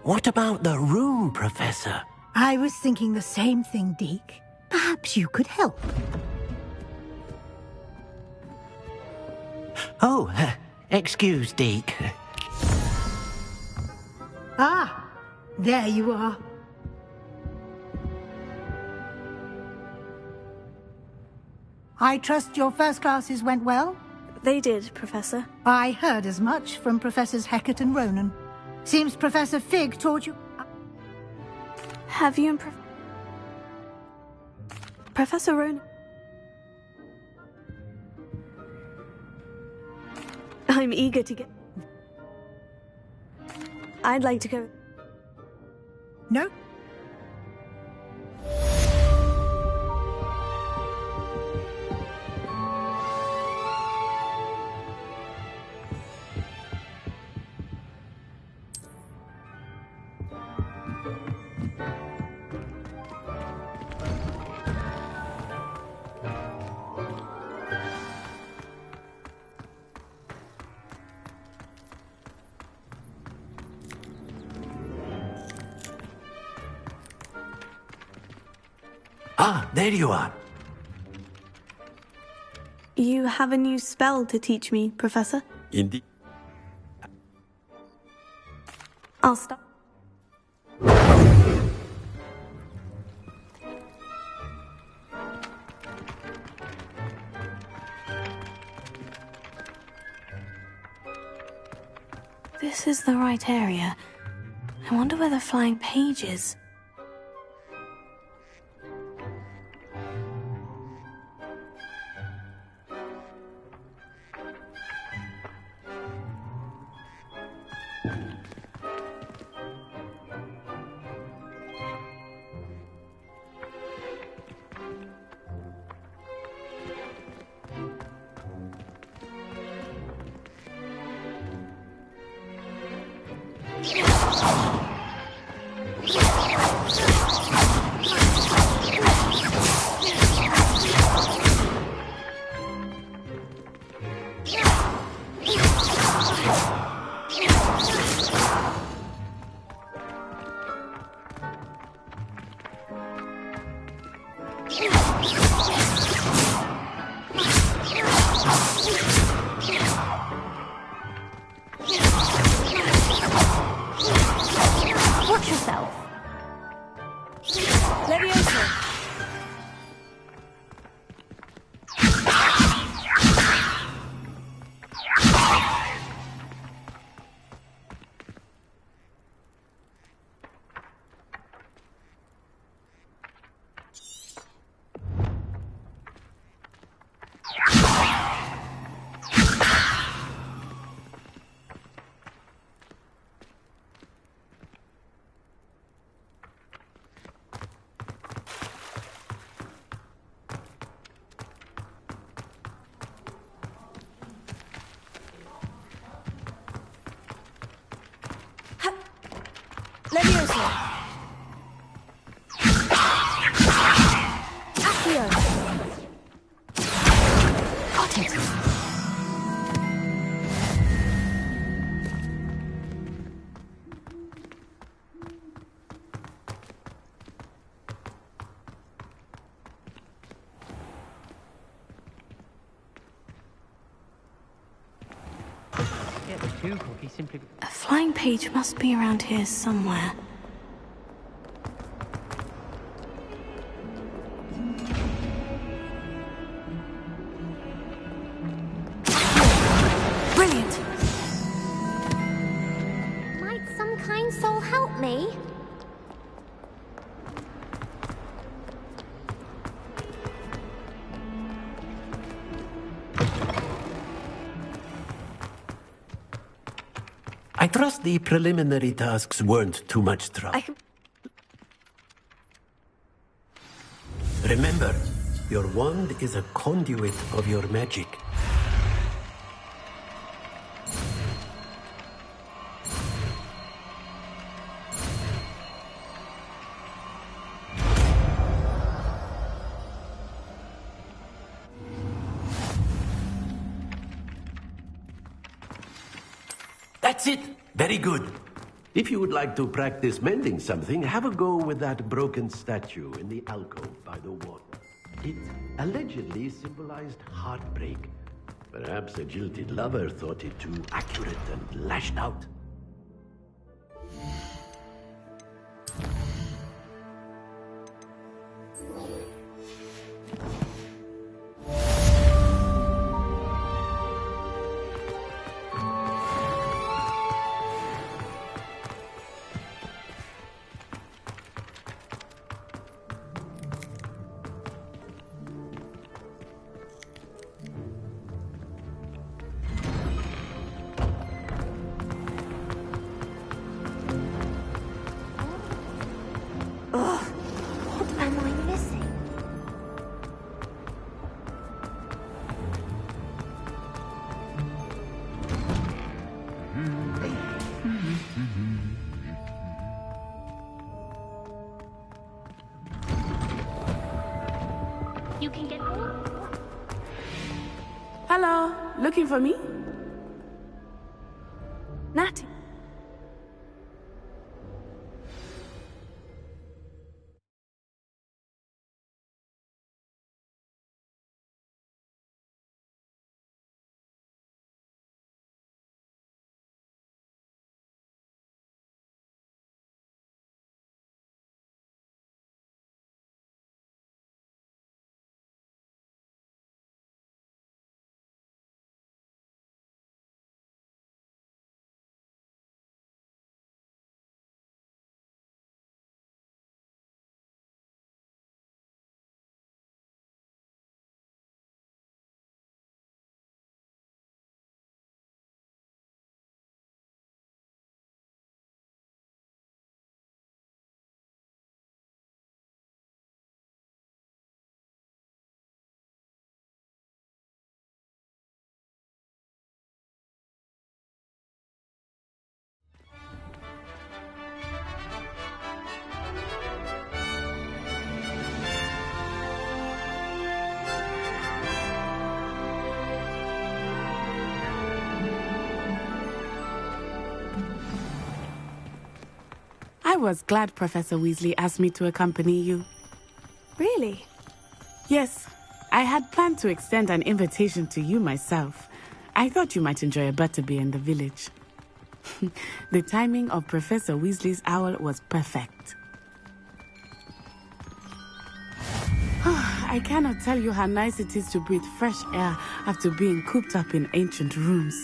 What about the room, Professor? I was thinking the same thing, Deke. Perhaps you could help. Oh, excuse, Deke. Ah, there you are. I trust your first classes went well? They did, Professor. I heard as much from Professors Hecat and Ronan. Seems Professor Fig taught you... Have you and Professor Ronan? I'm eager to get... I'd like to go... No? Ah, there you are. You have a new spell to teach me, Professor? Indeed. I'll stop. This is the right area. I wonder where the flying page is. Leviosa. Accio. Got it. A flying page must be around here somewhere. Brilliant! Might some kind soul help me? I trust the preliminary tasks weren't too much trouble. Remember, your wand is a conduit of your magic. That's it! Very good. If you would like to practice mending something, have a go with that broken statue in the alcove by the water. It allegedly symbolized heartbreak. Perhaps a jilted lover thought it too accurate and lashed out. You can get more. Hello, looking for me? Natty. I was glad Professor Weasley asked me to accompany you. Really? Yes, I had planned to extend an invitation to you myself. I thought you might enjoy a butterbeer in the village. The timing of Professor Weasley's owl was perfect. I cannot tell you how nice it is to breathe fresh air after being cooped up in ancient rooms.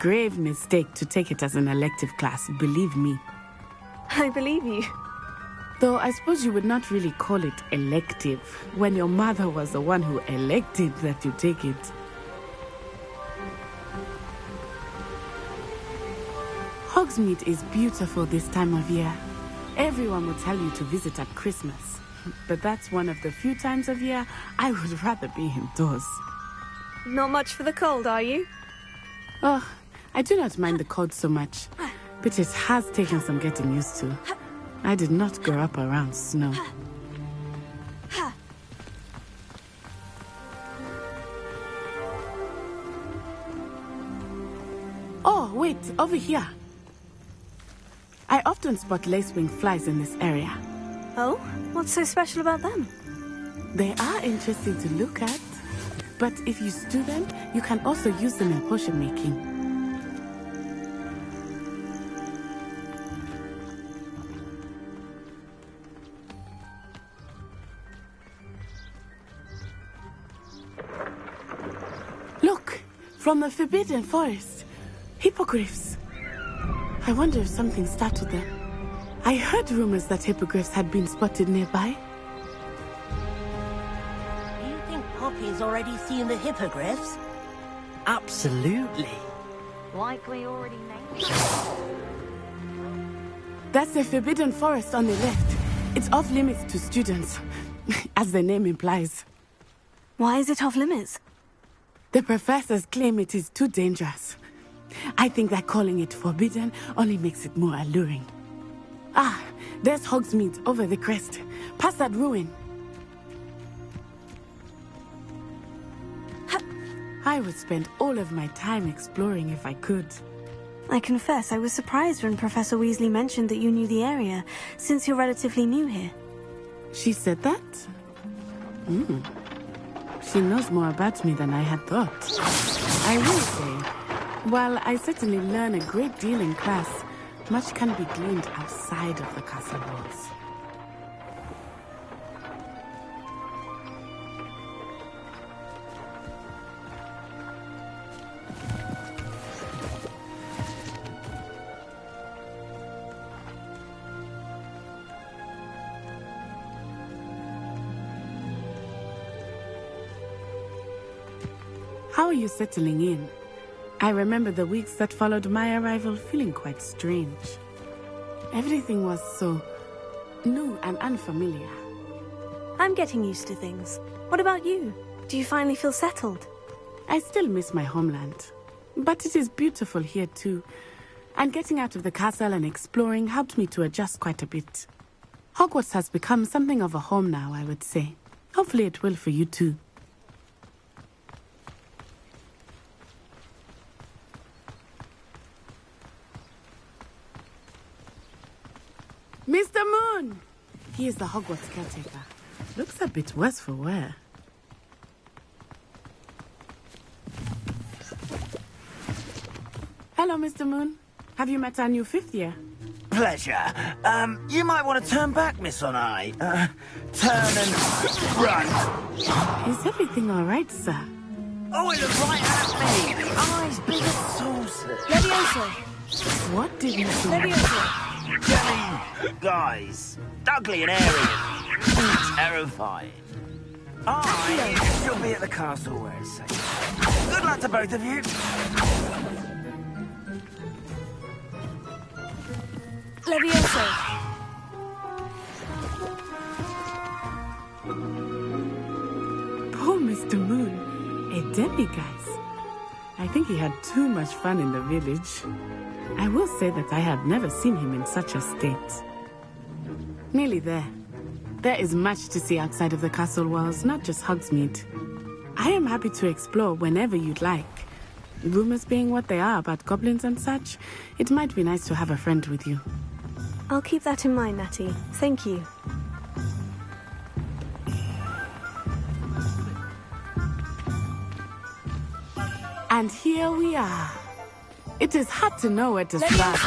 Grave mistake to take it as an elective class, believe me. I believe you. Though I suppose you would not really call it elective when your mother was the one who elected that you take it. Hogsmeade is beautiful this time of year. Everyone will tell you to visit at Christmas. But that's one of the few times of year I would rather be indoors. Not much for the cold, are you? Oh, I do not mind the cold so much. but it has taken some getting used to. I did not grow up around snow. Oh, wait, over here. I often spot lacewing flies in this area. Oh? What's so special about them? They are interesting to look at, but if you stew them, you can also use them in potion making. Look! From the Forbidden Forest. Hippogriffs. I wonder if something startled them. I heard rumors that hippogriffs had been spotted nearby. Do you think Poppy's already seen the hippogriffs? Absolutely. Like we already know. That's the Forbidden Forest on the left. It's off limits to students, as the name implies. Why is it off limits? The professors claim it is too dangerous. I think that calling it forbidden only makes it more alluring. Ah, there's Hogsmeade over the crest. Past that ruin. I would spend all of my time exploring if I could. I confess I was surprised when Professor Weasley mentioned that you knew the area, since you're relatively new here. She said that? She knows more about me than I had thought. I will say, while I certainly learn a great deal in class, much can be gleaned outside of the castle walls. How are you settling in? I remember the weeks that followed my arrival feeling quite strange. Everything was so new and unfamiliar. I'm getting used to things. What about you? Do you finally feel settled? I still miss my homeland, but it is beautiful here too. And getting out of the castle and exploring helped me to adjust quite a bit. Hogwarts has become something of a home now, I would say. Hopefully it will for you too. Mr. Moon! He is the Hogwarts caretaker. Looks a bit worse for wear. Hello, Mr. Moon. Have you met our new 5th year? Pleasure. You might want to turn back, Miss Onai. Turn and run. Is everything all right, sir? Oh, it looked right at me. Eyes big as saucers. Levioso! What did you say? Levioso! Guys, ugly and airy. Terrifying. I shall be at the castle where it's safe. Good luck to both of you. Levioso! Poor Mr. Moon. A demiguise. I think he had too much fun in the village. I will say that I have never seen him in such a state. Nearly there. There is much to see outside of the castle walls, not just Hogsmeade. I am happy to explore whenever you'd like. Rumors being what they are about goblins and such, it might be nice to have a friend with you. I'll keep that in mind, Natty. Thank you. And here we are. It is hard to know where to start.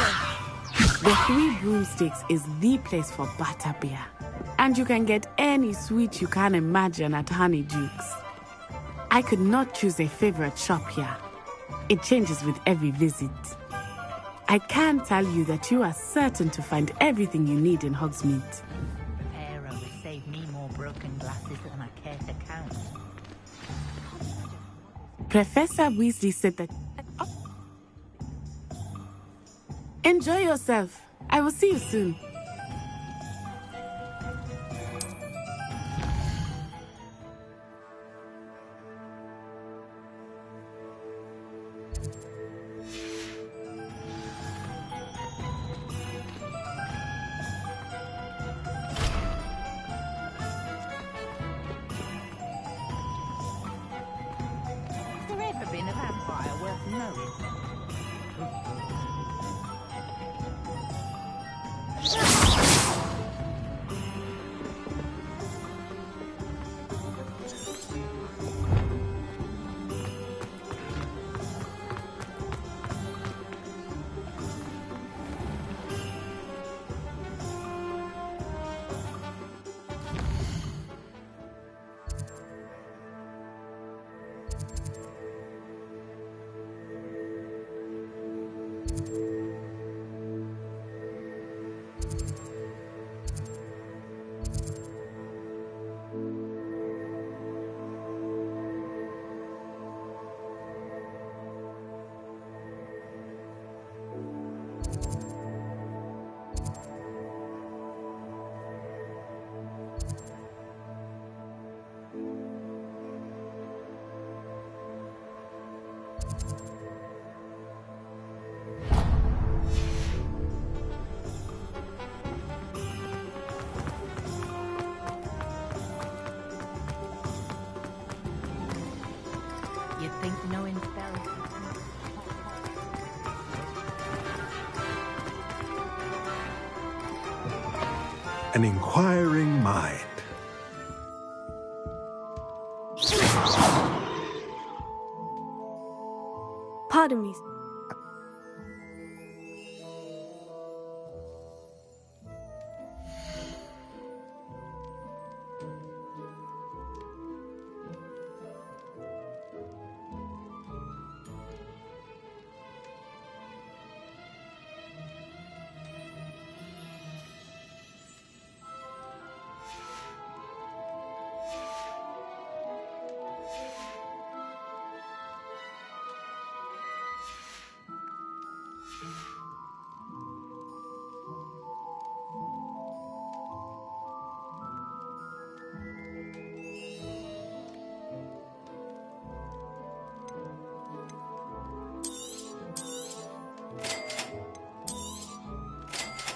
The Three Broomsticks is the place for butterbeer. And you can get any sweet you can imagine at Honeydukes. I could not choose a favorite shop here. It changes with every visit. I can tell you that you are certain to find everything you need in Hogsmeade. Pharaoh has saved me more broken glasses than I care to count. Professor Weasley said that... Enjoy yourself. I will see you soon. an inquiring mind. Pardon me.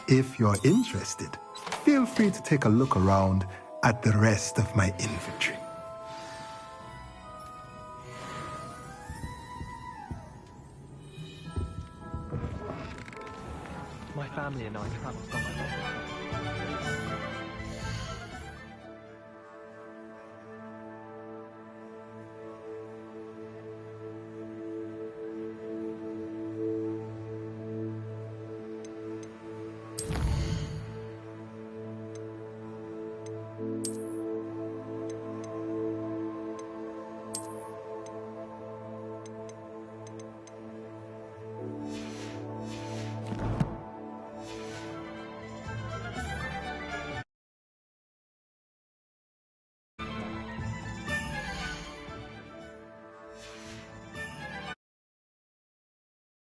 If you're interested, feel free to take a look around at the rest of my inventory. My family and I travel somewhere.